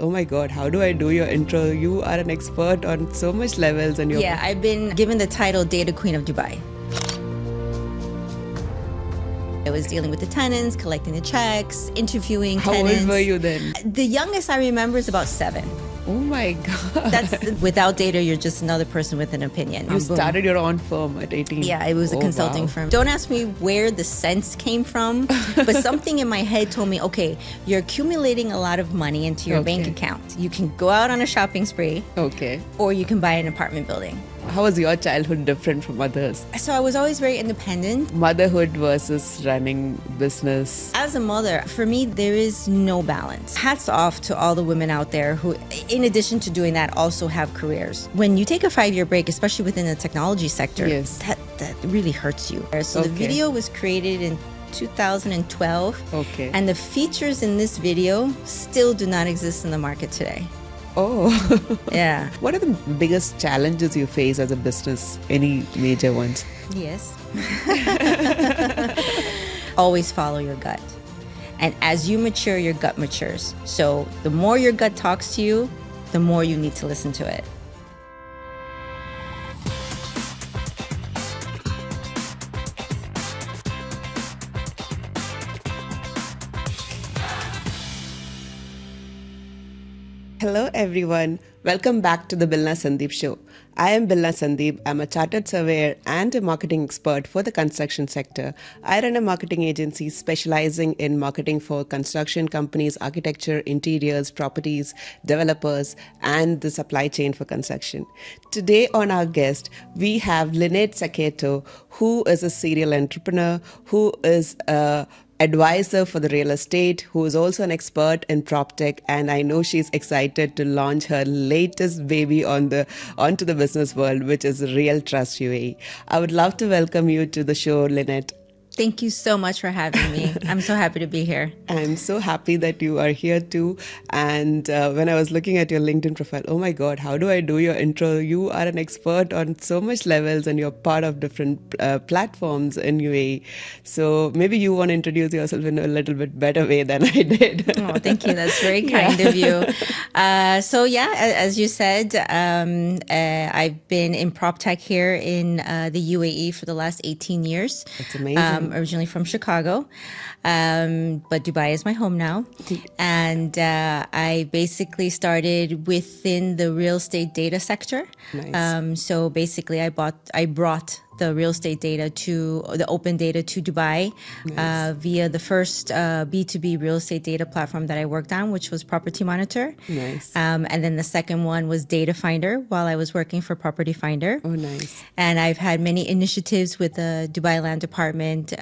Oh my God, how do I do your intro? You are an expert on so much levels and you're... Yeah, I've been given the title Data Queen of Dubai. I was dealing with the tenants, collecting the checks, interviewing tenants. How old were you then? The youngest I remember is about 7. Oh my God. Without data, you're just another person with an opinion. You started your own firm at 18. Yeah, it was a consulting firm. Don't ask me where the sense came from, but something in my head told me, okay, you're accumulating a lot of money into your bank account. You can go out on a shopping spree. Okay. Or you can buy an apartment building. How was your childhood different from others? So I was always very independent. Motherhood versus running business. As a mother, for me, there is no balance. Hats off to all the women out there who, in addition to doing that, also have careers. When you take a 5-year break, especially within the technology sector, that really hurts you. So the video was created in 2012. Okay. And the features in this video still do not exist in the market today. Oh. Yeah. What are the biggest challenges you face as a business? Any major ones? Yes. Always follow your gut. And as you mature, your gut matures. So the more your gut talks to you, the more you need to listen to it. Hello everyone, welcome back to the Bilna Sandeep Show. I am Bilna Sandeep. I'm a chartered surveyor and a marketing expert for the construction sector. I run a marketing agency specializing in marketing for construction companies, architecture, interiors, properties, developers, and the supply chain for construction. Today on our guest, we have Lynette Saketo, who is a serial entrepreneur, who is a advisor for the real estate, who is also an expert in PropTech, and I know she's excited to launch her latest baby onto the business world, which is RealTrust UAE. I would love to welcome you to the show, Lynette. Thank you so much for having me. I'm so happy to be here. I'm so happy that you are here too. And when I was looking at your LinkedIn profile, oh my God, how do I do your intro? You are an expert on so much levels and you're part of different platforms in UAE. So maybe you want to introduce yourself in a little bit better way than I did. Oh, thank you. That's very kind of you. As you said, I've been in PropTech here in the UAE for the last 18 years. That's amazing. Originally from Chicago, but Dubai is my home now. And I basically started within the real estate data sector. Nice. So basically I brought the real estate data the open data to Dubai via the first B2B real estate data platform that I worked on, which was Property Monitor. Nice. And then the second one was Data Finder while I was working for Property Finder. Oh, nice. And I've had many initiatives with the Dubai Land Department,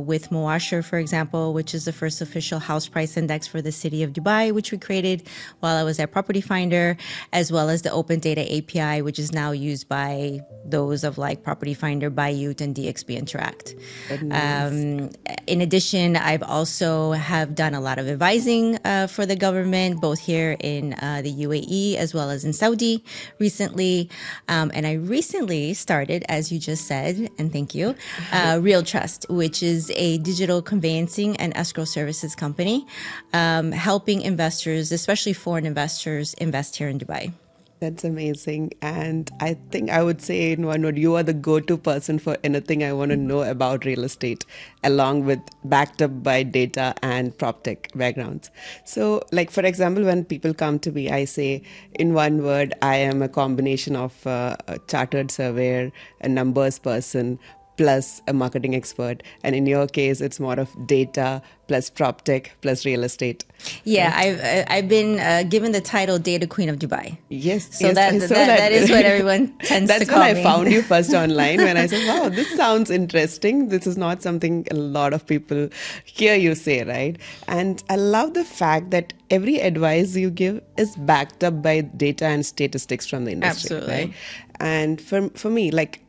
with Moasher, for example, which is the first official house price index for the city of Dubai, which we created while I was at Property Finder, as well as the Open Data API, which is now used by those of like Property Finder, Bayut, and DXB Interact. Nice. In addition, I've also have done a lot of advising for the government, both here in the UAE as well as in Saudi recently. And I recently started, as you just said, and thank you, RealTrust, which is a digital conveyancing and escrow services company, helping investors, especially foreign investors, invest here in Dubai. That's amazing. And I think I would say in one word, you are the go-to person for anything I want to know about real estate, along with backed up by data and PropTech backgrounds. So like, for example, when people come to me, I say in one word, I am a combination of a chartered surveyor, a numbers person, plus a marketing expert. And in your case, it's more of data plus PropTech plus real estate. Yeah, right? I've been given the title Data Queen of Dubai. Yes. So that is what everyone tends to call me. That's when I found you first online, when I said, wow, this sounds interesting. This is not something a lot of people hear you say, right? And I love the fact that every advice you give is backed up by data and statistics from the industry. Absolutely. Right? And for me, like,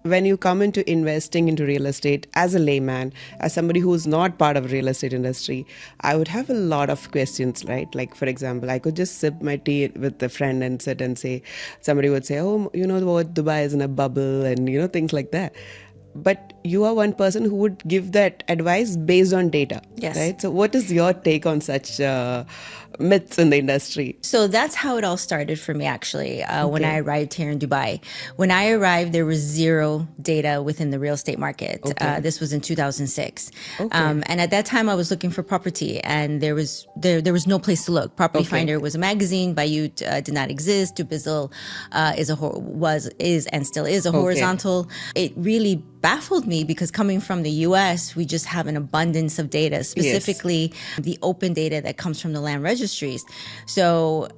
when you come into investing into real estate as a layman, as somebody who's not part of real estate industry, I would have a lot of questions, right? Like, for example, I could just sip my tea with a friend and sit and say, somebody would say, oh, you know what, Dubai is in a bubble and, you know, things like that. But you are one person who would give that advice based on data, yes. Right? So what is your take on such myths in the industry? So that's how it all started for me, actually, when Okay. I arrived here in Dubai. When I arrived, there was zero data within the real estate market. Okay. This was in 2006. Okay. And at that time, I was looking for property, and there was no place to look. Property Okay. Finder was a magazine. Bayou did not exist. Dubizzle is and still is a horizontal. It really baffled me because coming from the US, we just have an abundance of data, specifically the open data that comes from the land registries. So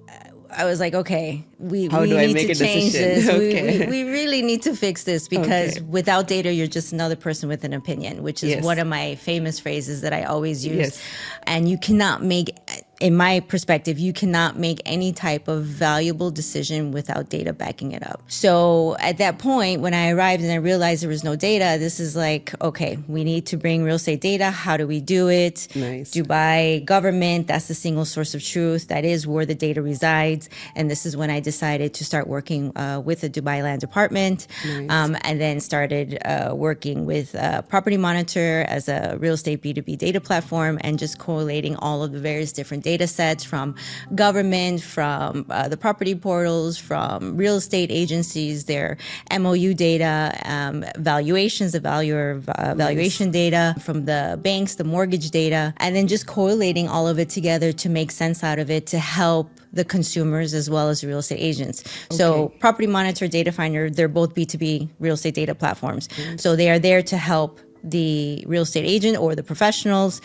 I was like, okay, we How do I need make to a change decision? this. Okay. We really need to fix this because Okay. without data, you're just another person with an opinion, which is Yes. one of my famous phrases that I always use. Yes. And you cannot make, in my perspective, you cannot make any type of valuable decision without data backing it up. So at that point, when I arrived and I realized there was no data, this is like, okay, we need to bring real estate data. How do we do it? Nice. Dubai government, that's the single source of truth. That is where the data resides. And this is when I decided to start working with the Dubai Land Department, and then started working with Property Monitor as a real estate B2B data platform and just collating all of the various different data sets from government, from the property portals, from real estate agencies, their MOU data, valuations, the valuation data, from the banks, the mortgage data, and then just collating all of it together to make sense out of it to help the consumers as well as real estate agents. So Property Monitor, Data Finder, they're both B2B real estate data platforms. So they are there to help the real estate agent or the professionals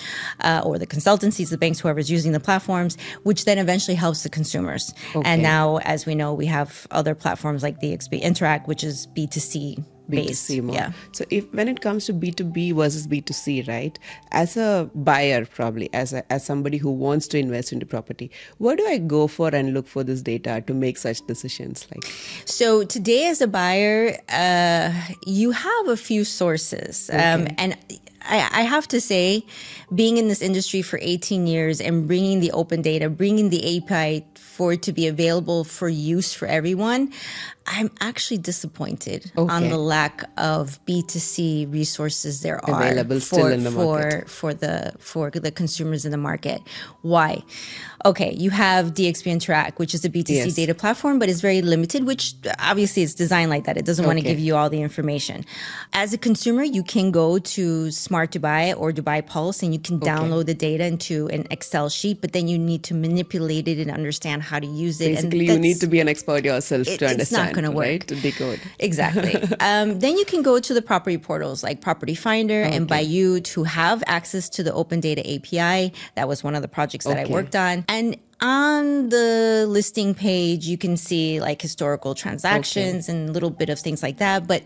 or the consultancies, the banks, whoever's using the platforms, which then eventually helps the consumers. And now, as we know, we have other platforms like the XP Interact, which is B2C based. B2C more. Yeah. So when it comes to B2B versus B2C, right? As a buyer, probably as somebody who wants to invest into property, where do I go for and look for this data to make such decisions? So today, as a buyer, you have a few sources, and I have to say, being in this industry for 18 years and bringing the open data, bringing the API for it to be available for use for everyone, I'm actually disappointed on the lack of B2C resources there are available still in the market for the consumers in the market. Why? Okay, you have DXP Interact, which is a B2C data platform, but it's very limited, which obviously it's designed like that. It doesn't want to give you all the information. As a consumer, you can go to Smart Dubai or Dubai Pulse and you can download the data into an Excel sheet, but then you need to manipulate it and understand how to use it. Basically, you need to be an expert yourself to understand. It's not going to work. Right? To decode. Exactly. Then you can go to the property portals like Property Finder and Bayou to have access to the open data API. That was one of the projects that I worked on. And on the listing page, you can see like historical transactions and a little bit of things like that, but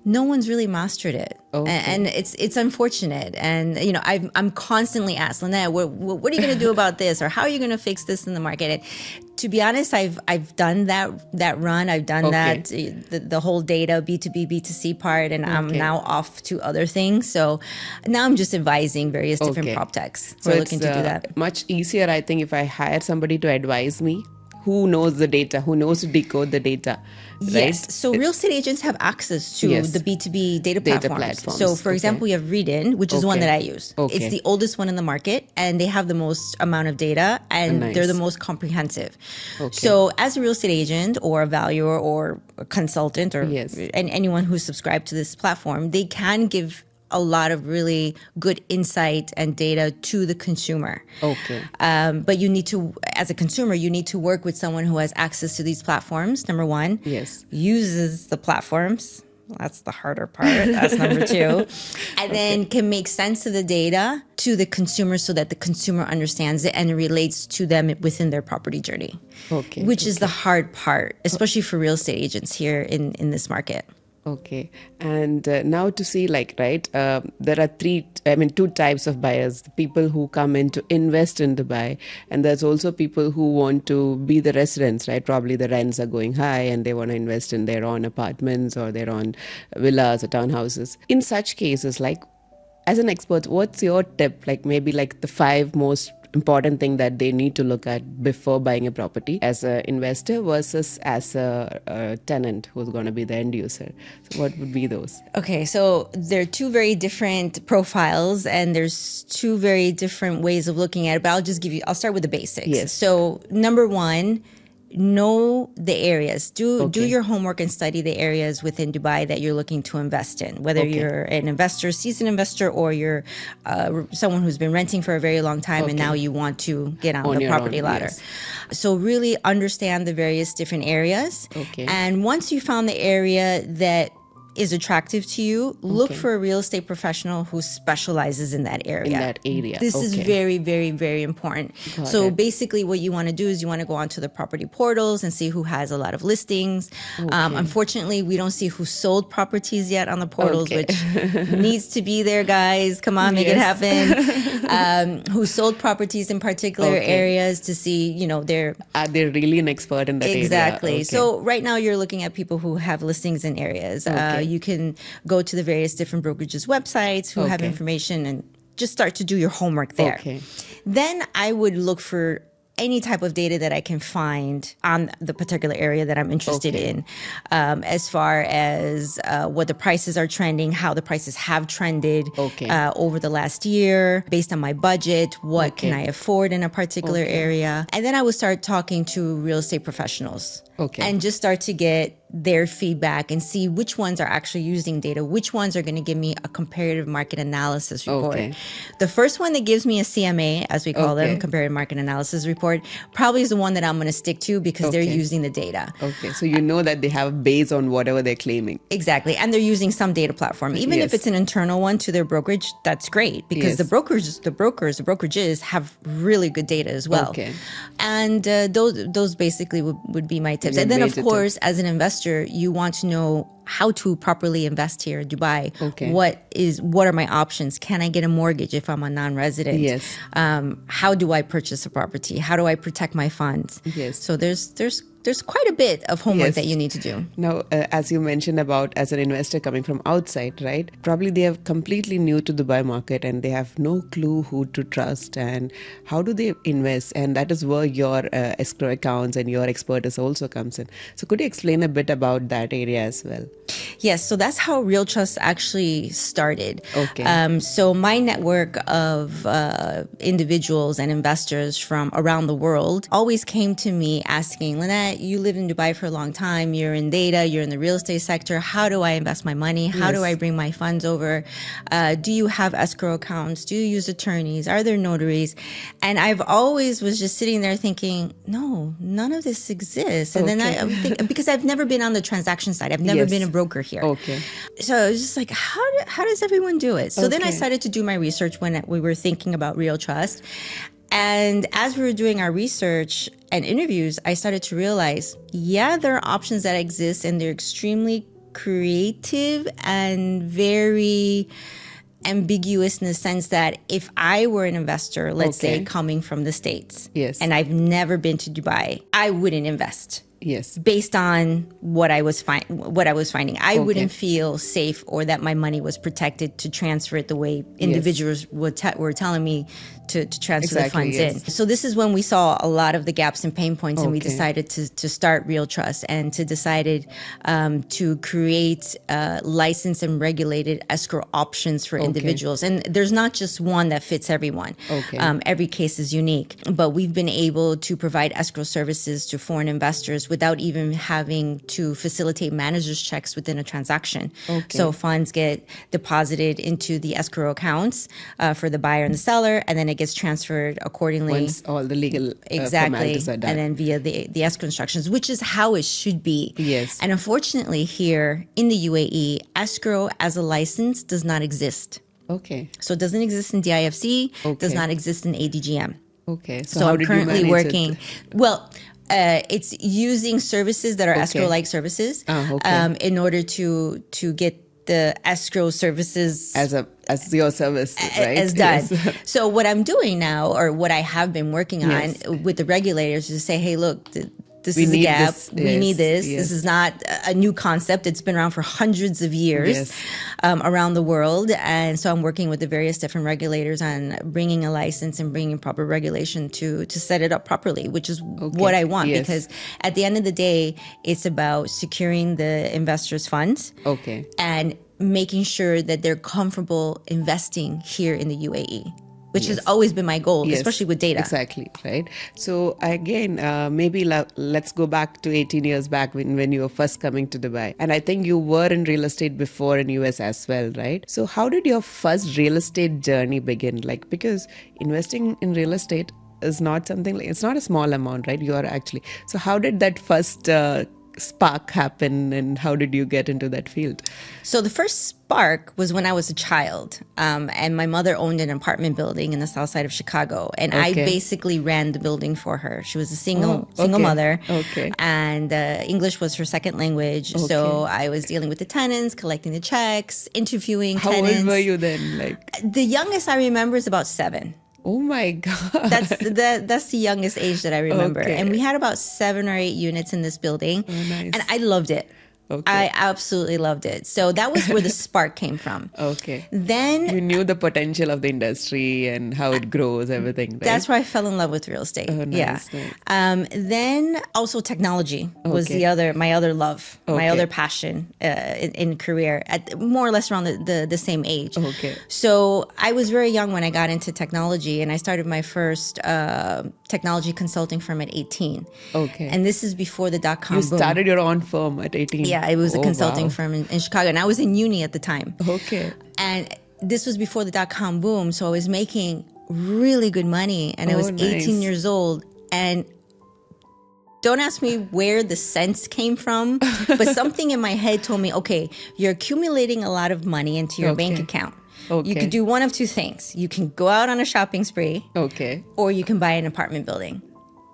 no one's really mastered it. And it's unfortunate. And, you know, I'm constantly asked, Lynette, what are you going to do about this? Or how are you going to fix this in the market? And to be honest, I've done that run. I've done that, the whole data, B2B, B2C part, and I'm now off to other things. So now I'm just advising various different PropTechs who are looking to do that. Much easier, I think, if I hire somebody to advise me who knows the data, who knows to decode the data. Right? Yes. So real estate agents have access to the B2B data platforms. So for example, you have Readin, which is one that I use. It's the oldest one in the market and they have the most amount of data and they're the most comprehensive. So as a real estate agent or a valuer or a consultant or and anyone who's subscribed to this platform, they can give a lot of really good insight and data to the consumer. But you need to, as a consumer, you need to work with someone who has access to these platforms, number one. Uses the platforms. That's the harder part. That's number two. And then can make sense of the data to the consumer so that the consumer understands it and it relates to them within their property journey. Which is the hard part, especially for real estate agents here in this market. And now to see there are two types of buyers. The people who come in to invest in Dubai, and there's also people who want to be the residents, right? Probably the rents are going high and they want to invest in their own apartments or their own villas or townhouses. In such cases, as an expert, what's your tip? Maybe the five most important thing that they need to look at before buying a property as an investor versus as a tenant who's going to be the end user? So what would be those? Okay, so there are two very different profiles and there's two very different ways of looking at it, but I'll start with the basics. Yes. So number one, know the areas. Do your homework and study the areas within Dubai that you're looking to invest in, whether you're an investor, seasoned investor, or you're someone who's been renting for a very long time and now you want to get on the property ladder. Yes. So really understand the various different areas. Okay. And once you found the area that is attractive to you, look for a real estate professional who specializes in that area. In that area. This is very, very, very important. So basically what you want to do is you want to go onto the property portals and see who has a lot of listings. Unfortunately, we don't see who sold properties yet on the portals, which needs to be there, guys. Come on, make it happen. Who sold properties in particular areas to see, are they really an expert in that area? Exactly. So right now you're looking at people who have listings in areas. You can go to the various different brokerages websites who have information and just start to do your homework there. Then I would look for any type of data that I can find on the particular area that I'm interested in, as far as what the prices are trending, how the prices have trended over the last year, based on my budget, what can I afford in a particular area. And then I would start talking to real estate professionals and just start to get their feedback and see which ones are actually using data, which ones are going to give me a comparative market analysis report. The first one that gives me a CMA, as we call them, comparative market analysis report, probably is the one that I'm going to stick to because they're using the data. So you know that they have a base on whatever they're claiming. Exactly. And they're using some data platform. Even if it's an internal one to their brokerage, that's great because the brokerages have really good data as well. And those basically would be my tips. And then, of course, as an investor, you want to know how to properly invest here in Dubai. What are my options? Can I get a mortgage if I'm a non-resident? How do I purchase a property? How do I protect my funds? So there's quite a bit of homework that you need to do. Now, as you mentioned about as an investor coming from outside, right? Probably they are completely new to the Dubai market and they have no clue who to trust and how do they invest. And that is where your escrow accounts and your expertise also comes in. So could you explain a bit about that area as well? Yes, so that's how RealTrust actually started. So my network of individuals and investors from around the world always came to me asking, Lynette, you lived in Dubai for a long time. You're in data. You're in the real estate sector. How do I invest my money? How do I bring my funds over? Do you have escrow accounts? Do you use attorneys? Are there notaries? And I've always was just sitting there thinking, no, none of this exists. And then I would think, because I've never been on the transaction side. I've never been a broker here. So I was just like, how does everyone do it? So then I started to do my research when we were thinking about RealTrust. And as we were doing our research and interviews, I started to realize, there are options that exist and they're extremely creative and very ambiguous in the sense that if I were an investor, let's say coming from the States, and I've never been to Dubai, I wouldn't invest. Based on what I was finding, I wouldn't feel safe or that my money was protected to transfer it the way individuals were telling me to transfer the funds in. So this is when we saw a lot of the gaps and pain points, and we decided to start RealTrust and decided to create licensed and regulated escrow options for individuals. And there's not just one that fits everyone. Every case is unique, but we've been able to provide escrow services to foreign investors without even having to facilitate managers' checks within a transaction. So funds get deposited into the escrow accounts for the buyer and the seller, and then it gets transferred accordingly. Once all the legal formalities are done. And then via the escrow instructions, which is how it should be. And unfortunately here in the UAE, escrow as a license does not exist. So it doesn't exist in DIFC, does not exist in ADGM. So how I'm did currently you manage working. It's using services that are escrow-like services in order to get the escrow services as your service, right? As done. So what I'm doing now, or what I have been working on with the regulators, is to say, hey, look, this We is a need gap. this. We need Yes, this. yes. This is not a new concept. It's been around for hundreds of years Yes. around the world. And so I'm working with the various different regulators on bringing a license and bringing proper regulation to set it up properly, which is what I want. Yes. Because at the end of the day, it's about securing the investors' funds Okay. and making sure that they're comfortable investing here in the UAE, which has always been my goal, Yes, especially with data. Exactly, right? So again, maybe let's go back to 18 years back when you were first coming to Dubai. And I think you were in real estate before in US as well, right? So how did your first real estate journey begin? Like, because investing in real estate is not something like, it's not a small amount, right? You are actually, so how did that first spark happen and how did you get into that field? So the first spark was when I was a child, and my mother owned an apartment building in the south side of Chicago, and I Okay. basically ran the building for her. She was a single okay. mother, Okay. and English was her second language. So I was dealing with the tenants, collecting the checks, interviewing How tenants. old were you then? Like, The youngest I remember is about 7. oh my God. That's the youngest age that I remember. Okay. And we had about 7 or 8 units in this building. Oh, nice. And I loved it. Okay. I absolutely loved it. So that was where the spark came from. Okay. Then You knew the potential of the industry and how it grows, everything, right? that's where I fell in love with real estate. Oh, nice, Yeah. nice. Then also technology was Okay. my other love, my Okay. other passion in career at more or less around the same age. Okay. So I was very young when I got into technology, and I started my first technology consulting firm at 18. Okay. And this is before the dot-com You boom. started your own firm at 18. Yeah, it was a Oh, consulting wow. firm in Chicago, and I was in uni at the time. Okay. And this was before the dot-com boom, so I was making really good money, and I was Oh, 18 nice. years old. And don't ask me where the sense came from, but something in my head told me, okay, you're accumulating a lot of money into your bank Okay. account. Okay. You could do one of two things. You can go out on a shopping spree, Okay. or you can buy an apartment building.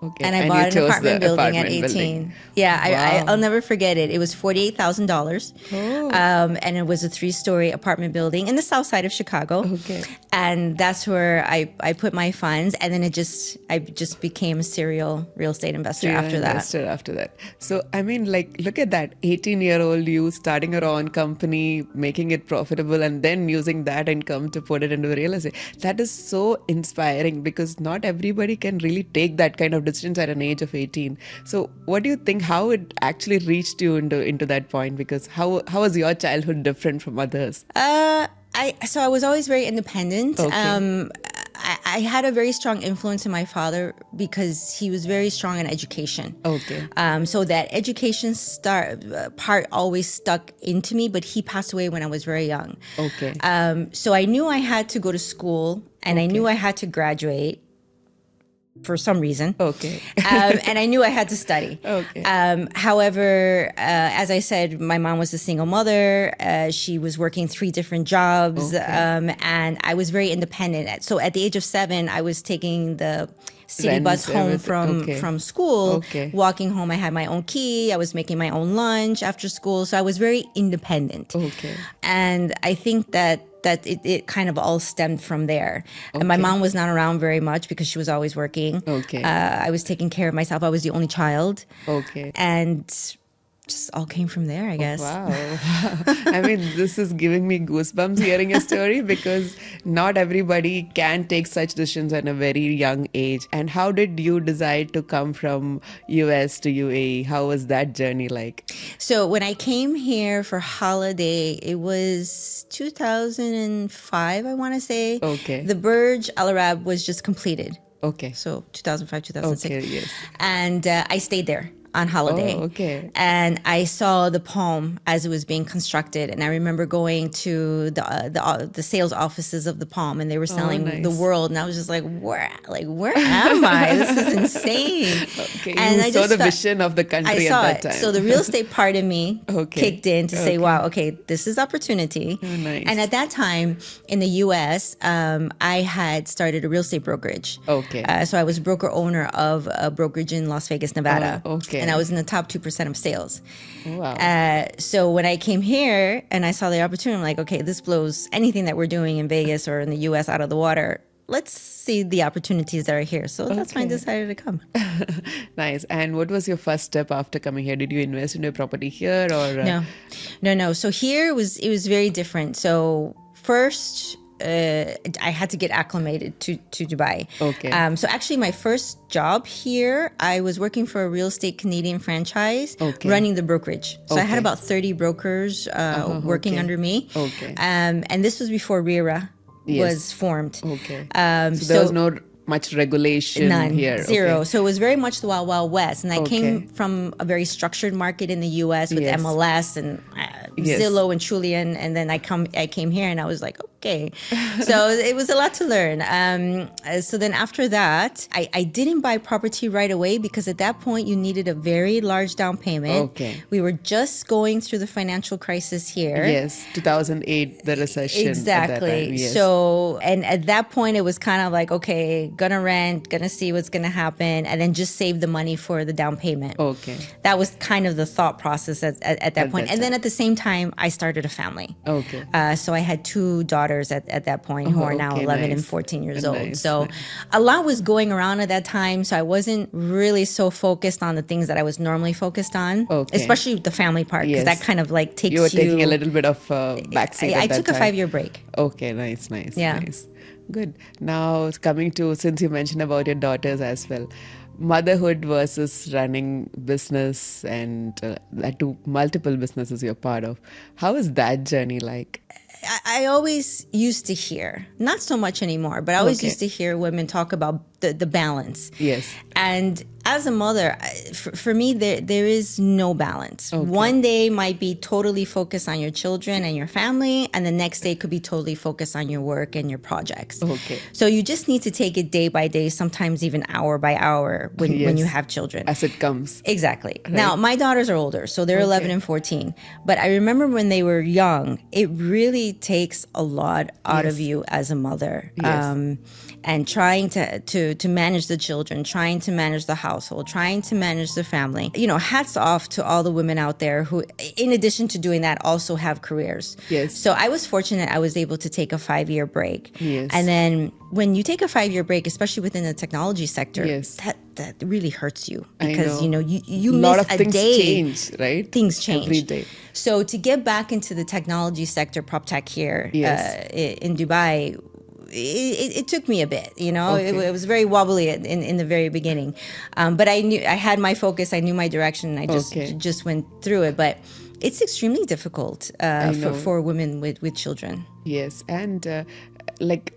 Okay. And I you bought an chose apartment the building at apartment 18. building. Yeah, Wow. I'll never forget it. It was $48,000. Oh. And it was a 3-story apartment building in the south side of Chicago. Okay. And that's where I put my funds. And then I just became a serial real estate investor You're after an that. investor after that. So, I mean, like, look at that 18-year-old you starting your own company, making it profitable, and then using that income to put it into real estate. That is so inspiring because not everybody can really take that kind of decisions at an age of 18. So, what do you think? How it actually reached you into that point? Because how was your childhood different from others? So I was always very independent. Okay. I had a very strong influence in my father because he was very strong in education. Okay. So that education part always stuck into me, but he passed away when I was very young. Okay. So I knew I had to go to school, and I knew I had to graduate for some reason. Okay. And I knew I had to study. Okay. However, as I said, my mom was a single mother. She was working 3 different jobs, and I was very independent. So at the age of 7, I was taking the city Rents, bus home everything. Okay. from school. Okay. Walking home, I had my own key. I was making my own lunch after school. So I was very independent. Okay. And I think that it kind of all stemmed from there. And my Okay. mom was not around very much because she was always working. Okay. I was taking care of myself. I was the only child. Okay. And just all came from there, I guess. Wow. I mean, this is giving me goosebumps hearing your story because not everybody can take such decisions at a very young age. And how did you decide to come from US to UAE? How was that journey like? So when I came here for holiday, it was 2005, I want to say. Okay. The Burj Al Arab was just completed. Okay. So 2005, 2006. Okay, yes. And I stayed there on holiday. Oh, okay. And I saw the Palm as it was being constructed, and I remember going to the sales offices of the Palm, and they were selling nice. the World, and I was just like, where am I? This is insane. Okay. And You I saw just the felt- vision of the I country saw at it. that time. So the real estate part of me Okay. kicked in to say, Okay. wow, okay, this is opportunity. Oh, nice. And at that time in the US, I had started a real estate brokerage. Okay. So I was broker owner of a brokerage in Las Vegas, Nevada. Oh, okay. And I was in the top 2% of sales. Wow. So when I came here and I saw the opportunity, I'm like, okay, this blows anything that we're doing in Vegas or in the US out of the water. let's see the opportunities that are here. So that's why I decided to come. Nice. And what was your first step after coming here? Did you invest in a property here or? No. So here it was very different. So first, I had to get acclimated to Dubai. Okay. So actually, my first job here, I was working for a real estate Canadian franchise, running the brokerage. So I had about 30 brokers working under me. Okay. And this was before RERA was formed. Okay. So there was no much regulation here. Zero. Okay. So it was very much the Wild Wild West. And I came from a very structured market in the US with MLS and Zillow and Julian. And then I came here and I was like, okay. So it was a lot to learn. So then after that, I didn't buy property right away because at that point you needed a very large down payment. Okay. We were just going through the financial crisis here. Yes, 2008, the recession. Exactly. At that time. Yes. So, and at that point it was kind of like, okay, gonna rent, gonna see what's gonna happen, and then just save the money for the down payment. Okay. That was kind of the thought process at that point. And then at the same time, I started a family. Okay. So I had 2 daughters at that point who are now 11 and 14 years old. Nice, So a lot was going around at that time. So I wasn't really so focused on the things that I was normally focused on, especially the family part, because that kind of like takes you. You were taking a little bit of backseat. I took a 5-year break. Okay, nice. Yeah. Nice. Good. Now, coming to, since you mentioned about your daughters as well, motherhood versus running business and that too multiple businesses you're part of. How is that journey like? I always used to hear, not so much anymore, but I always used to hear women talk about the balance. Yes. And as a mother, for me, there is no balance. One day might be totally focused on your children and your family, and the next day could be totally focused on your work and your projects. Okay. So you just need to take it day by day, sometimes even hour by hour when you have children. As it comes. Exactly. Right. Now, my daughters are older, so they're 11 and 14. But I remember when they were young, it really takes a lot out of you as a mother. Yes. And trying to manage the children, trying to manage the household, trying to manage the family. You know, hats off to all the women out there who, in addition to doing that, also have careers. Yes. So I was fortunate I was able to take a 5-year break. Yes. And then when you take a 5-year break, especially within the technology sector, that really hurts you because, you know, you miss lot of a things day. Change, right? Things change. Every day. So to get back into the technology sector, PropTech here in Dubai, it took me a bit, you know. It was very wobbly in the very beginning, but I knew I had my focus, I knew my direction, and I just went through it. But it's extremely difficult for women with children. Yes, and like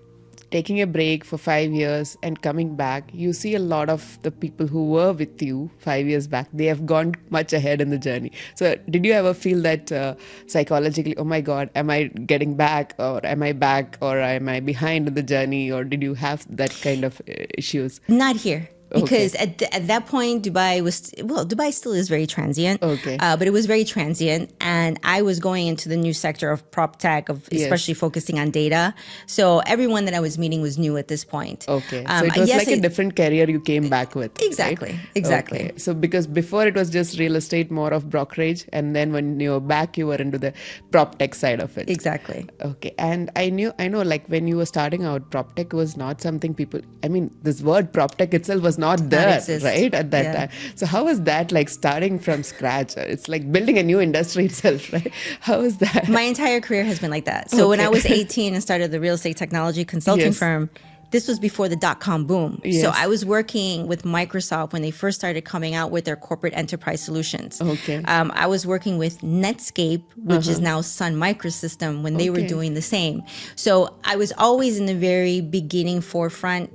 taking a break for 5 years and coming back, you see a lot of the people who were with you 5 years back, they have gone much ahead in the journey. So did you ever feel that psychologically, oh my God, am I getting back, or am I back, or am I behind in the journey, or did you have that kind of issues? Not here. Because at that point, Dubai still is very transient. But it was very transient. And I was going into the new sector of PropTech, especially focusing on data. So everyone that I was meeting was new at this point. So it was like a different career you came back with. Exactly. Right? Exactly. So because before it was just real estate, more of brokerage. And then when you were back, you were into the PropTech side of it. Exactly. Okay. And I know like when you were starting out, PropTech was not something people, I mean, this word PropTech itself was not there, right, at that time. So how was that like starting from scratch? It's like building a new industry itself, right? How was that? My entire career has been like that. So when I was 18 and started the real estate technology consulting firm, this was before the dot-com boom. So I was working with Microsoft when they first started coming out with their corporate enterprise solutions. I was working with Netscape, which is now Sun Microsystem, when they were doing the same. So I was always in the very beginning forefront,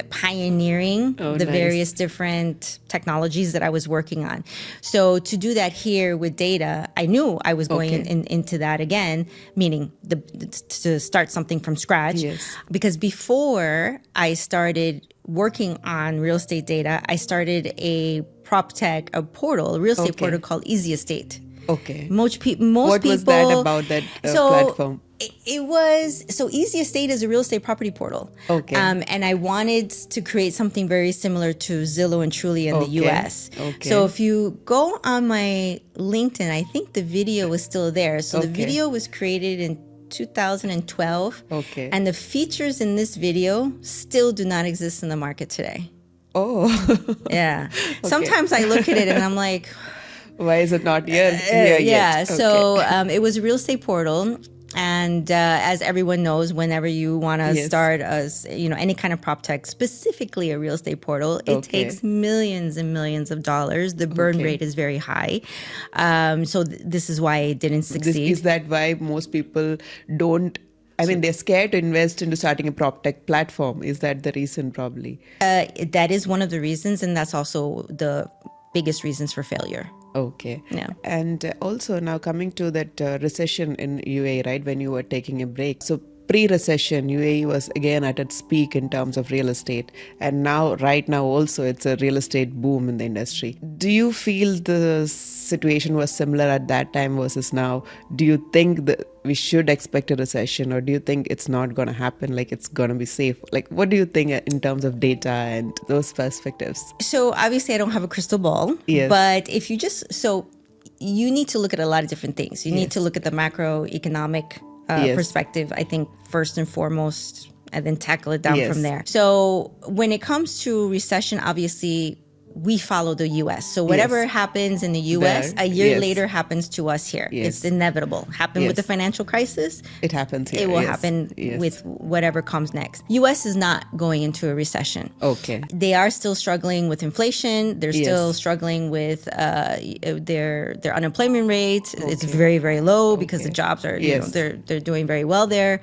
pioneering the various different technologies that I was working on. So to do that here with data, I knew I was going into that again, meaning to start something from scratch. Because before I started working on real estate data, I started a PropTech, a real estate portal called Easy Estate. Most people. What was that about that platform? It was, so Easy Estate is a real estate property portal. And I wanted to create something very similar to Zillow and Trulia in the US. So if you go on my LinkedIn, I think the video was still there. So the video was created in 2012. Okay. And the features in this video still do not exist in the market today. Oh. Yeah. Sometimes I look at it and I'm like, why is it not here yet? So it was a real estate portal. And as everyone knows, whenever you want to start any kind of PropTech, specifically a real estate portal, it takes millions and millions of dollars. The burn rate is very high. So this is why it didn't succeed. Is that why most people don't? I mean, they're scared to invest into starting a PropTech platform. Is that the reason, probably? That is one of the reasons, and that's also the biggest reasons for failure. Okay. Yeah. And also now coming to that recession in UAE, right, when you were taking a break. So pre-recession, UAE was again at its peak in terms of real estate. And now, right now also, it's a real estate boom in the industry. Do you feel the situation was similar at that time versus now? Do you think that we should expect a recession, or do you think it's not going to happen, like it's going to be safe? Like, what do you think in terms of data and those perspectives? So obviously I don't have a crystal ball, but if you you need to look at a lot of different things. You need to look at the macroeconomic perspective, I think, first and foremost, and then tackle it down from there. So when it comes to recession, obviously we follow the U.S. So whatever happens in the U.S., a year later happens to us here. It's inevitable. Happened with the financial crisis. It happens here. It will happen with whatever comes next. U.S. is not going into a recession. Okay. They are still struggling with inflation. They're still struggling with their unemployment rate. It's very, very low because the jobs are, they're doing very well there,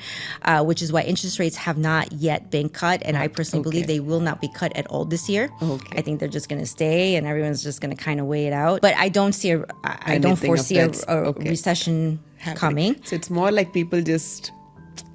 which is why interest rates have not yet been cut. And I personally believe they will not be cut at all this year. I think they're just going to stay and everyone's just going to kind of weigh it out. But I don't foresee a recession coming. So it's more like people just,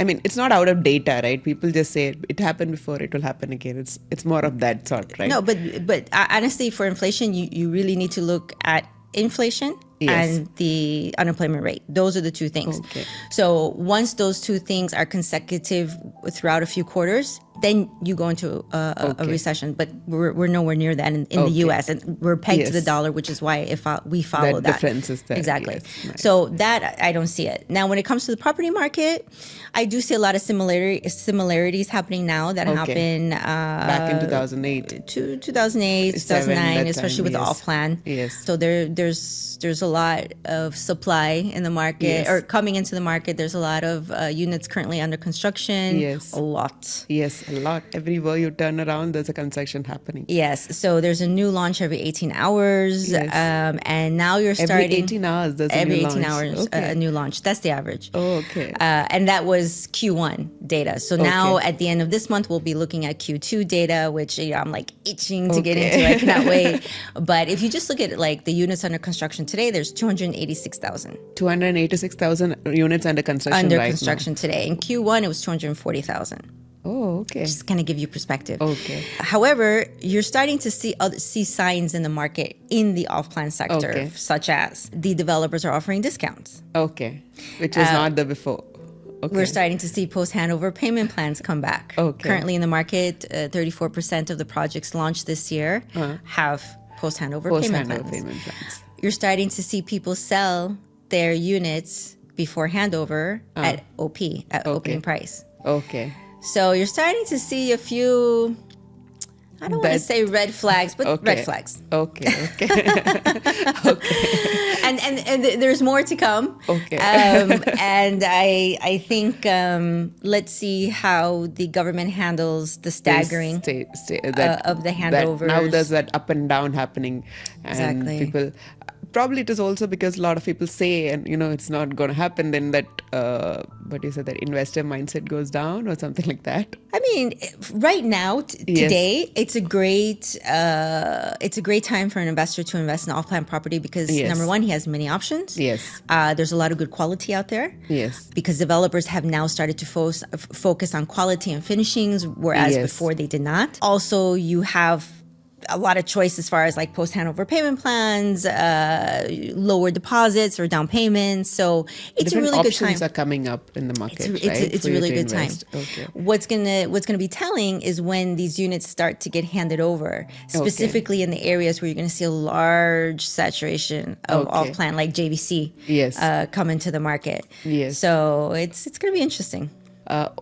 I mean, it's not out of data, right? People just say it happened before, it will happen again. It's more of that sort, right? No, but honestly, for inflation, you really need to look at inflation and the unemployment rate. Those are the two things. Okay. So once those two things are consecutive throughout a few quarters, then you go into a recession. But we're nowhere near that in the U.S. And we're pegged to the dollar, which is why we follow that. Difference is there. Exactly. Yes, nice. So that, I don't see it. Now, when it comes to the property market, I do see a lot of similarities happening now that happened back in 2008. 2008, 2009, especially with the off-plan. Yes. So there's a lot of supply in the market or coming into the market. There's a lot of units currently under construction. Yes. A lot. Yes, a lot. Everywhere you turn around, there's a construction happening. Yes. So there's a new launch every 18 hours. Yes. And now you're starting... Every 18 hours, there's a new launch. Every 18 hours, a new launch. That's the average. Oh, okay. And that was Q1 data. So now at the end of this month, we'll be looking at Q2 data, which I'm like itching to get into. I cannot wait. But if you just look at like the units under construction today, there's 286,000. 286,000 units under construction under right construction now. Today. In Q1, it was 240,000. Oh, okay. Just kind of give you perspective. Okay. However, you're starting to see signs in the market in the off-plan sector, such as the developers are offering discounts. Okay. Which was not there before. Okay. We're starting to see post-handover payment plans come back. Okay. Currently in the market, 34% of the projects launched this year have post-handover payment plans. You're starting to see people sell their units before handover at OP, at opening price. Okay. So you're starting to see a few, I don't want to say red flags, but red flags. Okay. And there's more to come. Okay. And I think let's see how the government handles the staggering of the handovers. Now there's that up and down happening, and people. Probably it is also because a lot of people say, and it's not going to happen. Then that, what you said, that investor mindset goes down or something like that. I mean, right now, today, it's a great time for an investor to invest in off-plan property because number one, he has many options. Yes. There's a lot of good quality out there. Yes. Because developers have now started to focus on quality and finishings, whereas before they did not. Also, you have a lot of choice as far as like post handover payment plans, lower deposits or down payments. So it's Different a really good time. options are coming up in the market, right? It's for a you really to good time. invest. Okay. What's gonna be telling is when these units start to get handed over, specifically in the areas where you're gonna see a large saturation of off plan, like JVC, Yes. come into the market. Yes. So it's gonna be interesting.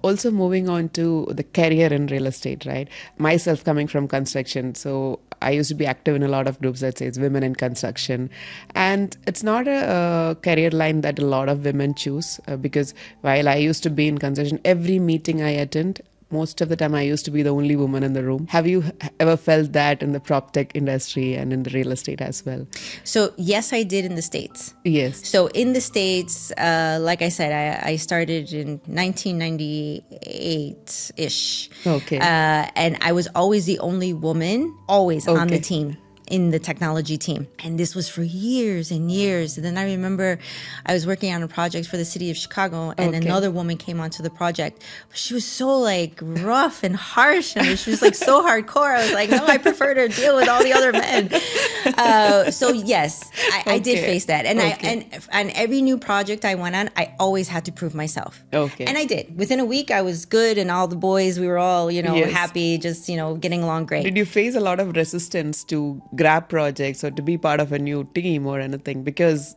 Also moving on to the career in real estate, right? Myself coming from construction, so I used to be active in a lot of groups that says women in construction, and it's not a career line that a lot of women choose because while I used to be in construction, every meeting I attend, most of the time I used to be the only woman in the room. Have you ever felt that in the PropTech industry and in the real estate as well? So yes, I did in the States. Yes. So in the States, like I said, I started in 1998-ish. Okay. And I was always the only woman, always on the team, in the technology team. And this was for years and years. And then I remember I was working on a project for the city of Chicago, and another woman came onto the project. But she was so like rough and harsh, and she was like so hardcore. I was like, no, I prefer to deal with all the other men. So yes, I did face that. And and every new project I went on, I always had to prove myself. Okay. And I did. Within a week, I was good, and all the boys, we were all, happy, just, getting along great. Did you face a lot of resistance to grab projects or to be part of a new team or anything because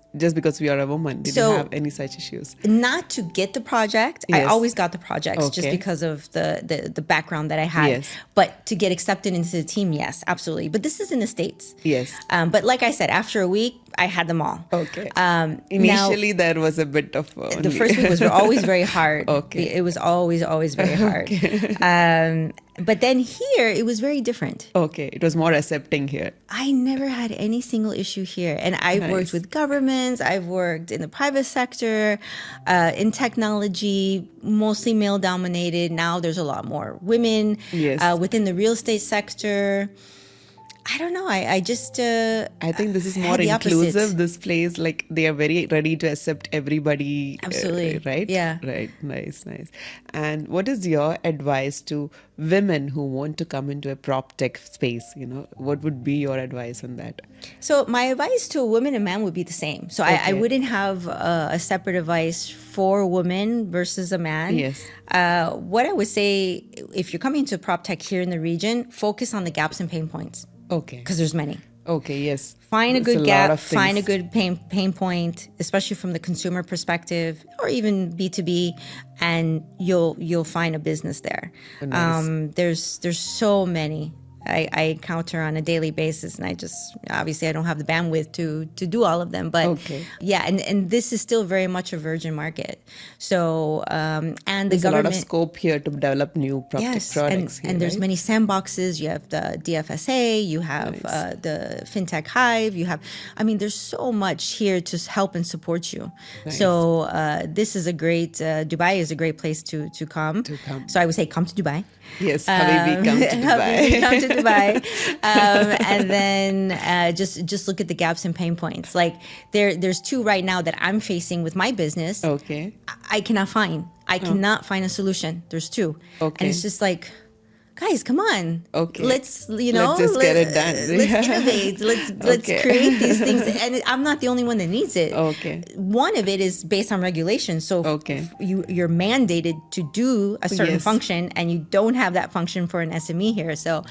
we are a woman? Did you have any such issues? Not to get the project. Yes. I always got the projects just because of the background that I had. Yes. But to get accepted into the team, yes, absolutely. But this is in the States. Yes. But like I said, after a week, I had them all. Okay. Initially, there was a bit of... The first week was always very hard. Okay. It was always very hard. But then here, it was very different. Okay. It was more accepting here. I never had any single issue here. And I've worked with governments. I've worked in the private sector, in technology, mostly male dominated. Now there's a lot more women. Yes. Within the real estate sector. I don't know. I just... I think this is more inclusive. This place, like, they are very ready to accept everybody. Absolutely. Right? Yeah. Right. Nice. And what is your advice to women who want to come into a PropTech space? What would be your advice on that? So my advice to a woman and man would be the same. So I wouldn't have a separate advice for a woman versus a man. Yes. What I would say, if you're coming into PropTech here in the region, focus on the gaps and pain points. Okay. Because there's many. Okay, yes. Find a good gap, find a good pain point, especially from the consumer perspective or even B2B, and you'll find a business there. Nice. There's so many I encounter on a daily basis, and I don't have the bandwidth to do all of them, but yeah, and this is still very much a virgin market. So and there's the government, a lot of scope here to develop new products. And there's many sandboxes. You have the DFSA, you have the FinTech Hive, there's so much here to help and support you. Nice. So this is Dubai is a great place to come. So I would say come to Dubai. Yes, Habibi, come to Dubai. Come to Dubai, and then just look at the gaps and pain points. Like there's two right now that I'm facing with my business. Okay, I cannot find a solution. There's two, and it's just like, guys, come on. Okay. Let's just get it done. Let's innovate. Let's create these things. And I'm not the only one that needs it. Okay. One of it is based on regulation. So you're mandated to do a certain function, and you don't have that function for an SME here. So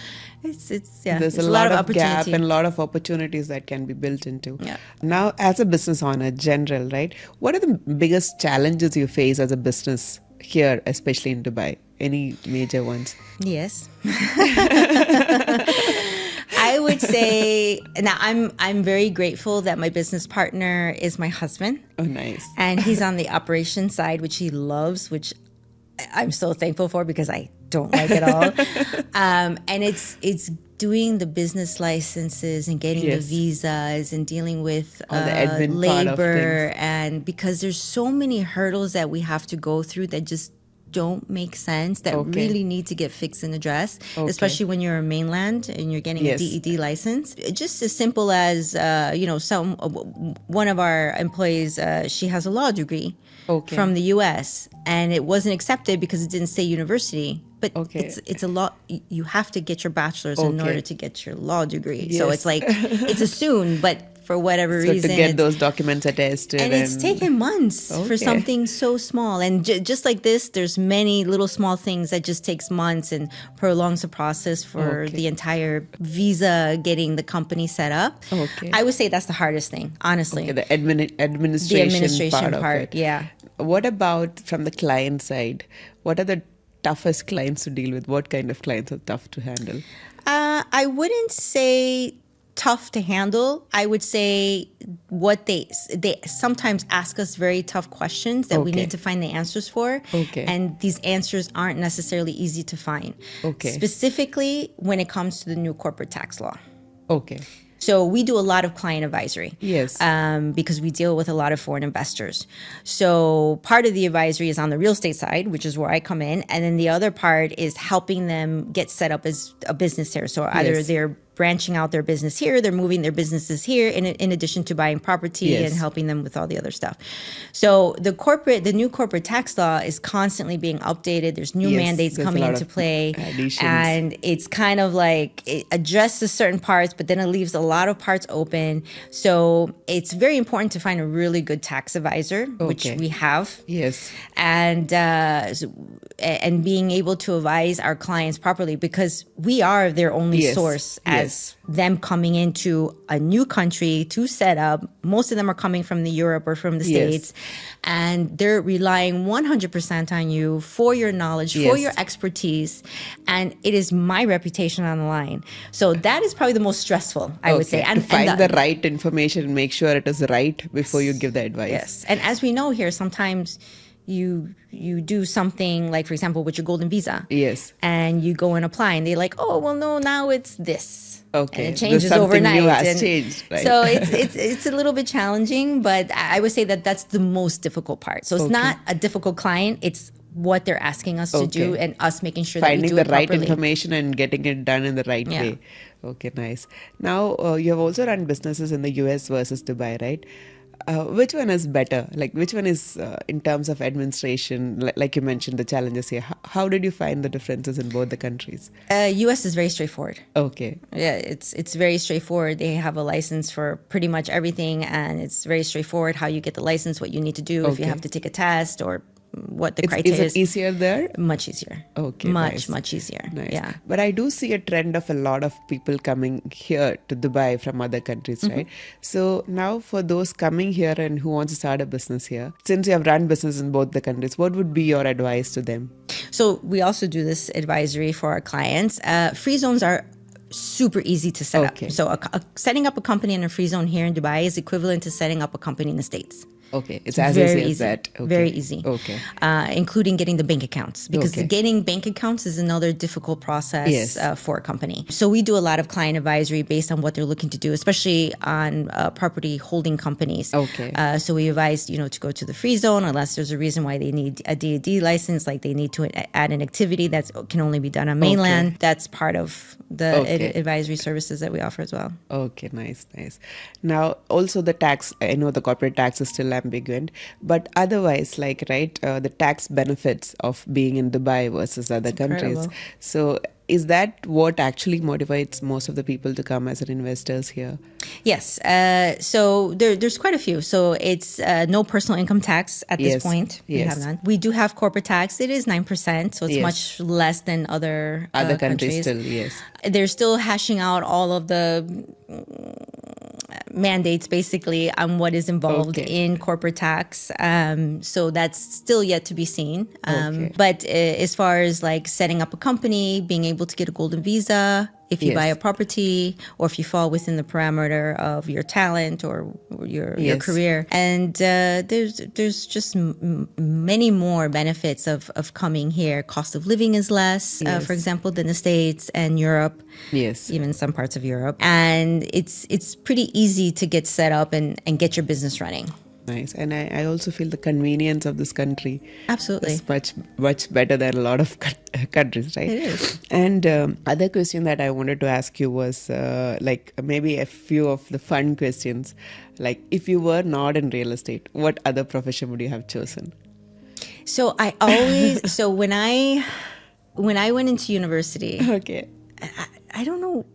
there's a lot of gap and a lot of opportunities that can be built into. Yeah. Now, as a business owner, general, right? What are the biggest challenges you face as a business here, especially in Dubai? Any major ones? Yes. I would say now I'm very grateful that my business partner is my husband. Oh, nice. And he's on the operations side, which he loves, which I'm so thankful for because I don't like it all. And it's doing the business licenses and getting the visas and dealing with the admin labor, and because there's so many hurdles that we have to go through that just don't make sense, that really need to get fixed and addressed, especially when you're a mainland and you're getting a DED license. Just as simple as one of our employees, she has a law degree from the US, and it wasn't accepted because it didn't say university but Okay. it's a law. You have to get your bachelor's in Okay. order to get your law degree. So Yes. it's like it's a soon, but for whatever So to reason, get those documents attested, and it's taken months for Okay. something so small. And just like this, there's many little small things that just takes months and prolongs the process for Okay. the entire visa, getting the company set up. Okay. I would say that's the hardest thing, honestly. Okay, the administration, The administration part part, of it. yeah. What about from the client side? What are the toughest clients to deal with? What kind of clients are tough to handle? I wouldn't say tough to handle. I would say what they sometimes ask us very tough questions that we Okay. need to find the answers for. Okay. And these answers aren't necessarily easy to find. Okay. Specifically when it comes to the new corporate tax law. Okay. So we do a lot of client advisory. Yes. Because we deal with a lot of foreign investors. So part of the advisory is on the real estate side, which is where I come in. And then the other part is helping them get set up as a business here. So either Yes. they're branching out their business here, they're moving their businesses here in addition to buying property Yes. and helping them with all the other stuff. So the new corporate tax law is constantly being updated. There's new Yes, mandates there's a coming lot into of play. additions. And it's kind of like it addresses certain parts, but then it leaves a lot of parts open. So it's very important to find a really good tax advisor, which Okay. we have. Yes. And being able to advise our clients properly, because we are their only Yes. source Yes. as them coming into a new country to set up. Most of them are coming from the Europe or from the Yes. States, and they're relying 100% on you for your knowledge, for Yes. your expertise, and it is my reputation on the line. So that is probably the most stressful, I would say. Okay. To find the right information, make sure it is right before you give the advice. Yes, and as we know here, sometimes you do something like, for example, with your golden visa. Yes. And you go and apply, and they're like, "Oh, well, no, now it's this." Okay. And it There's changes something overnight. new has and changed, right? So it's a little bit challenging, but I would say that that's the most difficult part. So it's Okay. not a difficult client; it's what they're asking us to do, Okay. and us making sure that we Finding do the it right properly. information and getting it done in the right Yeah. way. Okay, nice. Now, you have also run businesses in the US versus Dubai, right? Which one is better? Like, which one is, in terms of administration, like you mentioned, the challenges here? How did you find the differences in both the countries? US is very straightforward. Okay. Yeah, it's very straightforward. They have a license for pretty much everything, and it's very straightforward how you get the license, what you need to do, if you Okay. have to take a test, or what the Is criteria it easier there? Much easier. Okay, Much, nice. much easier. Nice. Yeah. But I do see a trend of a lot of people coming here to Dubai from other countries, Mm-hmm. right? So now for those coming here and who want to start a business here, since you have run business in both the countries, what would be your advice to them? So we also do this advisory for our clients. Free zones are super easy to set Okay. up. So setting up a company in a free zone here in Dubai is equivalent to setting up a company in the States. Okay, it's as easy as easy. that. Okay. Very easy. Okay. Including getting the bank accounts, because Okay. getting bank accounts is another difficult process Yes. for a company. So we do a lot of client advisory based on what they're looking to do, especially on property holding companies. Okay. So we advise, to go to the free zone unless there's a reason why they need a DAD license, like they need to add an activity that can only be done on mainland. That's part of the Okay. advisory services that we offer as well. Okay, nice. Now, also the tax, I know the corporate tax is still ambiguous, but otherwise, like, right, the tax benefits of being in Dubai versus other countries. incredible. So is that what actually motivates most of the people to come as an investors here? Yes. So there's quite a few. So it's no personal income tax at this Yes. point. We Yes. have none. We do have corporate tax. It is 9%. So it's Yes. much less than other Countries still, yes. They're still hashing out all of the mandates basically on what is involved Okay. in corporate tax. So that's still yet to be seen. Okay. But as far as like setting up a company, being able to get a golden visa, if you Yes. buy a property, or if you fall within the parameter of your talent or your Yes. career, and there's just many more benefits of coming here. Cost of living is less, Yes. for example, than the States and Europe, Yes. even some parts of Europe, and it's pretty easy to get set up and get your business running. Nice. And I also feel the convenience of this country Absolutely. is much better than a lot of countries, right? It is. And other question that I wanted to ask you was like maybe a few of the fun questions. Like, if you were not in real estate, what other profession would you have chosen? So I always, so when I when I went into university, Okay. I don't know.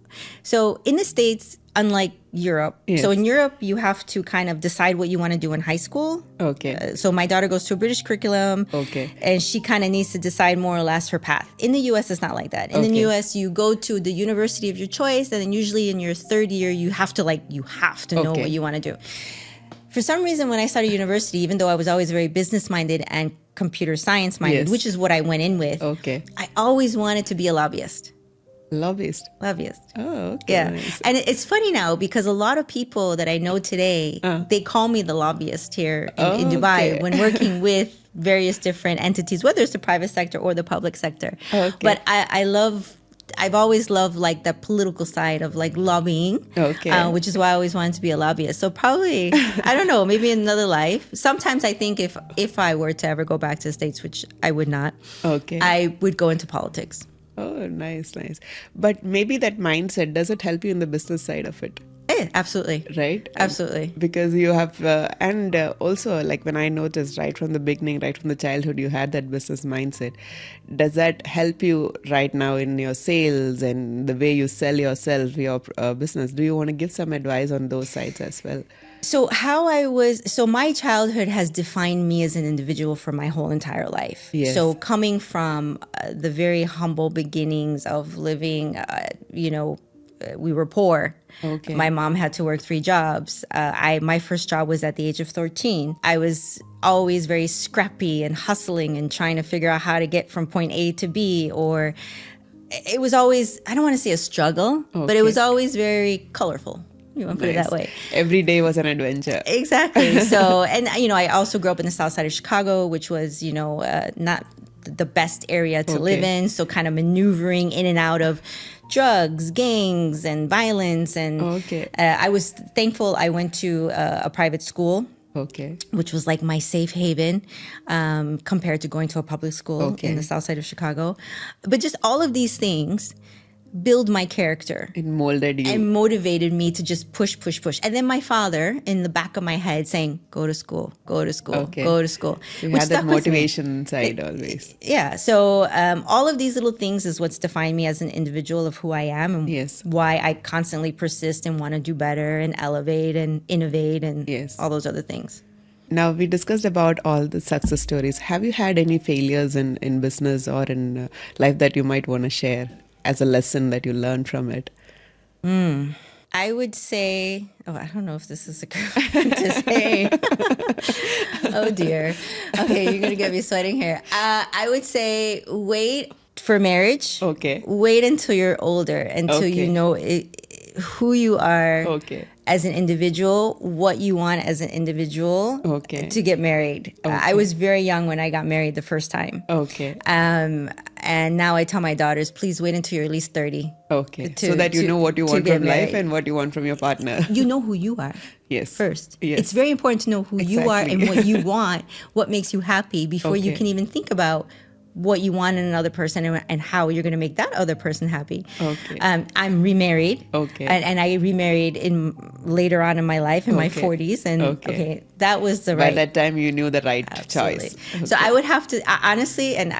So in the States, unlike Europe, so Yes. in Europe, you have to kind of decide what you want to do in high school. Okay. So my daughter goes to a British curriculum. Okay. And she kind of needs to decide more or less her path. In the US, it's not like that. In the Okay. US, you go to the university of your choice, and then usually in your third year, you have to know Okay. what you want to do. For some reason, when I started university, even though I was always very business minded and computer science minded, Yes. which is what I went in with, Okay. I always wanted to be a lobbyist. Lobbyist. Lobbyist. Oh, okay. Yeah. Nice. And it's funny now because a lot of people that I know today, they call me the lobbyist here in Dubai Okay. when working with various different entities, whether it's the private sector or the public sector. Okay. But I've always loved like the political side of like lobbying, which is why I always wanted to be a lobbyist. So probably, I don't know, maybe in another life. Sometimes I think if I were to ever go back to the States, which I would not, Okay. I would go into politics. Oh, nice, nice. But maybe that mindset, does it help you in the business side of it? Absolutely. Right? Absolutely. Because you have, and also like when I noticed right from the beginning, right from the childhood, you had that business mindset. Does that help you right now in your sales and the way you sell yourself, your business? Do you want to give some advice on those sides as well? So my childhood has defined me as an individual for my whole entire life. Yes. So coming from the very humble beginnings of living, we were poor. Okay. My mom had to work 3 jobs. My first job was at the age of 13. I was always very scrappy and hustling and trying to figure out how to get from point A to B, or it was always, I don't want to say a struggle, but it was always very colorful. You want to put it that way. Every day was an adventure. Exactly. So, and I also grew up in the south side of Chicago, which was, not the best area to live in. So kind of maneuvering in and out of drugs, gangs, and violence. And I was thankful I went to a private school. Okay. Which was like my safe haven compared to going to a public school in the south side of Chicago. But just all of these things build my character. It molded you. And motivated me to just push. And then my father in the back of my head saying, go to school, go to school, go to school. So you had that motivation side always. Yeah. So all of these little things is what's defined me as an individual of who I am and why I constantly persist and want to do better and elevate and innovate and all those other things. Now, we discussed about all the success stories. Have you had any failures in business or in life that you might want to share as a lesson that you learned from it? I would say, I don't know if this is a good thing to say. Oh dear. Okay, you're going to get me sweating here. I would say wait for marriage. Okay. Wait until you're older, until you know who you are as an individual, what you want as an individual to get married. I was very young when I got married the first time. And now I tell my daughters, please wait until you're at least 30. So that you know what you want from life and what you want from your partner. You know who you are. First. Yes. It's very important to know who you are and what you want, what makes you happy before you can even think about what you want in another person and how you're going to make that other person happy. I'm remarried. And I remarried later on in my life in my 40s. And that was the right. By that time you knew the right choice. So I would have to, honestly, and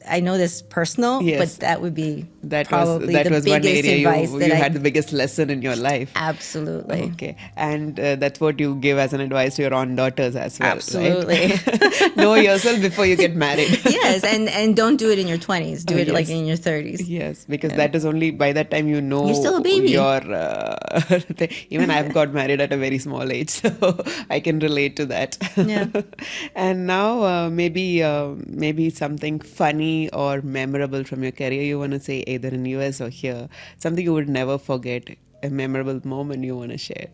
I know this is personal, but that would be probably the biggest advice that you had the biggest lesson in your life. Absolutely. And that's what you give as an advice to your own daughters as well. Absolutely. Right? Know yourself before you get married. Yes, and don't do it in your 20s. Do it like in your 30s. Yes, because that is only by that time you know you're still a baby. Even I've got married at a very small age, so I can relate to that. Yeah. And now maybe something funny or memorable from your career you want to say, either in US or here, something you would never forget, a memorable moment you want to share.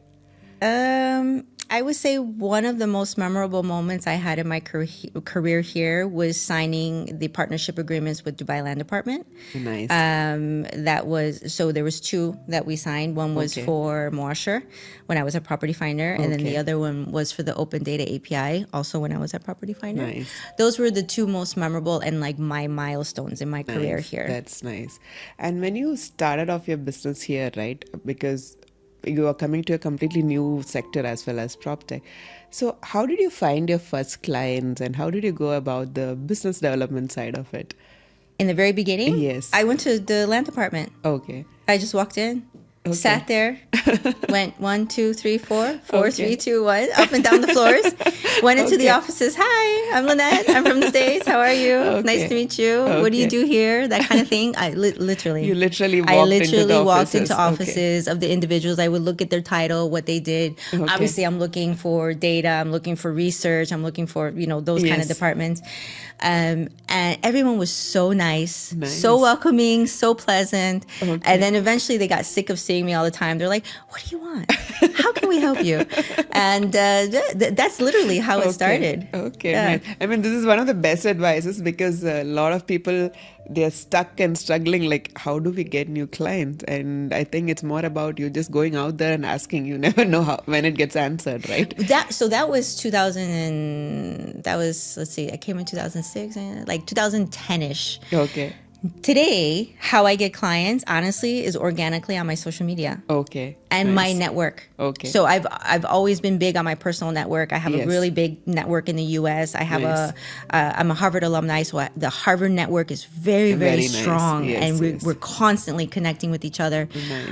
I would say one of the most memorable moments I had in my career here was signing the partnership agreements with Dubai Land Department. Nice. There was 2 that we signed. One was for Moasher when I was at Property Finder, and then the other one was for the Open Data API, also when I was at Property Finder. Nice. Those were the 2 most memorable and like my milestones in my career here. That's nice. And when you started off your business here, right, because you are coming to a completely new sector as well as PropTech. So how did you find your first clients and how did you go about the business development side of it? In the very beginning, Yes. I went to the land department. Okay. I just walked in, sat there, went 1, 2, 3, 4, 4, Okay. 3, 2, 1, up and down the floors. Went into the Okay. offices. Hi, I'm Lynette. I'm from the States. How are you? Okay. Nice to meet you. What do you Okay. do here? That kind of thing. I literally. You literally I walked literally into the walked offices. into offices of the individuals. I would look at their title, what they did. Okay. Obviously, I'm looking for data. I'm looking for research. I'm looking for those kind of Yes. departments. And everyone was so nice, Nice. so welcoming, so pleasant. Okay. And then eventually they got sick of seeing me all the time. They're like, "What do you want? How can we help you?" And that's literally how it started. Okay, Yeah. nice. I mean, this is one of the best advices because a lot of people, they're stuck and struggling. Like, how do we get new clients? And I think it's more about you just going out there and asking. You never know when it gets answered, right? That was 2000 and that was, let's see, I came in 2006, like 2010ish. Okay. Today, how I get clients, honestly, is organically on my social media. Okay. And my Nice. network. Okay. So I've always been big on my personal network. I have Yes. a really big network in the U.S. I have Nice. I'm a Harvard alumni, so the Harvard network is very, very, Very nice. strong, Yes, and yes. we're constantly connecting with each other.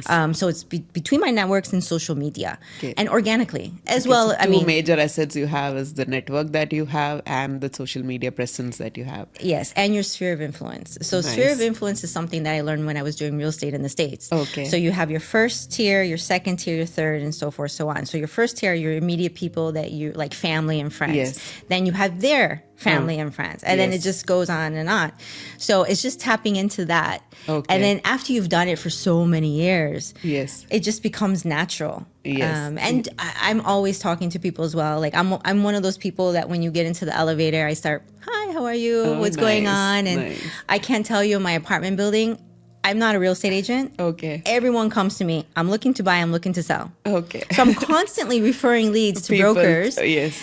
Nice. So it's between my networks and social media, Okay. and organically as Okay, well. so I two mean, major assets you have is the network that you have and the social media presence that you have. yes, and your sphere of influence. So sphere Nice. of influence is something that I learned when I was doing real estate in the States. Okay. So you have your first tier, your second tier, your third, and so forth, so on. So your first tier are your immediate people that you like, family and friends. Yes. Then you have their family and friends. And then it Yes. just goes on and on. So it's just tapping into that. Okay. And then after you've done it for so many years, Yes. it just becomes natural. Yes. And I'm always talking to people as well. Like I'm one of those people that when you get into the elevator, I start, "Hi, how are you? Oh, What's going nice, on?" And nice. I can't tell you in my apartment building, I'm not a real estate agent. Okay. Everyone comes to me. I'm looking to buy. I'm looking to sell. Okay. So I'm constantly referring leads to People- brokers. Yes.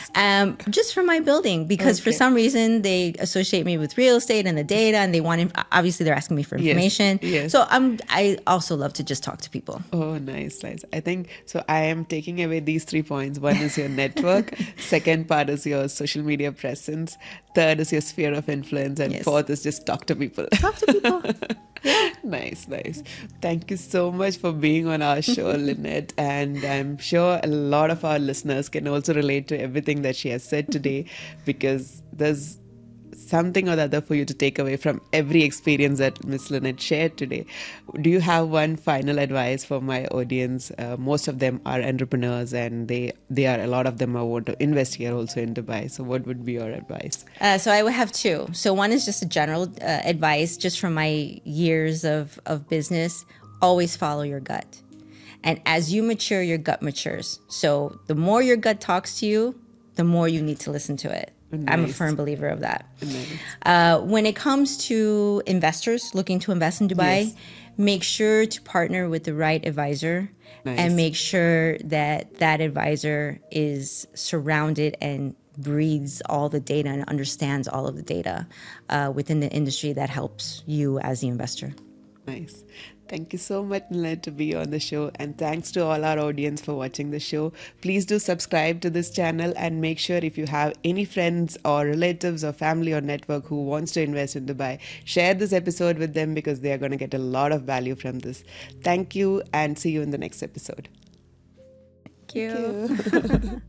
Just for my building, because for Okay. some reason they associate me with real estate and the data, and they want obviously they're asking me for information. yes. So I also love to just talk to people. Oh, nice, nice. I think so. I am taking away these 3 points. One is your network. Second part is your social media presence. Third is your sphere of influence. And Yes. fourth is just talk to people. Talk to people. Nice, nice. Thank you so much for being on our show, Lynette. And I'm sure a lot of our listeners can also relate to everything that she has said today because there's something or the other for you to take away from every experience that Miss Lynette shared today. Do you have one final advice for my audience? Most of them are entrepreneurs and they are, a lot of them are want to invest here also in Dubai. So what would be your advice? So I would have two. So one is just a general advice, just from my years of business. Always follow your gut. And as you mature, your gut matures. So the more your gut talks to you, the more you need to listen to it. I'm a Nice. firm believer of that. Nice. When it comes to investors looking to invest in Dubai, Yes. make sure to partner with the right advisor Nice. and make sure that that advisor is surrounded and breathes all the data and understands all of the data within the industry that helps you as the investor. Nice. Thank you so much, Lynette, to be on the show. And thanks to all our audience for watching the show. Please do subscribe to this channel and make sure if you have any friends or relatives or family or network who wants to invest in Dubai, share this episode with them because they are going to get a lot of value from this. Thank you and see you in the next episode. Thank you.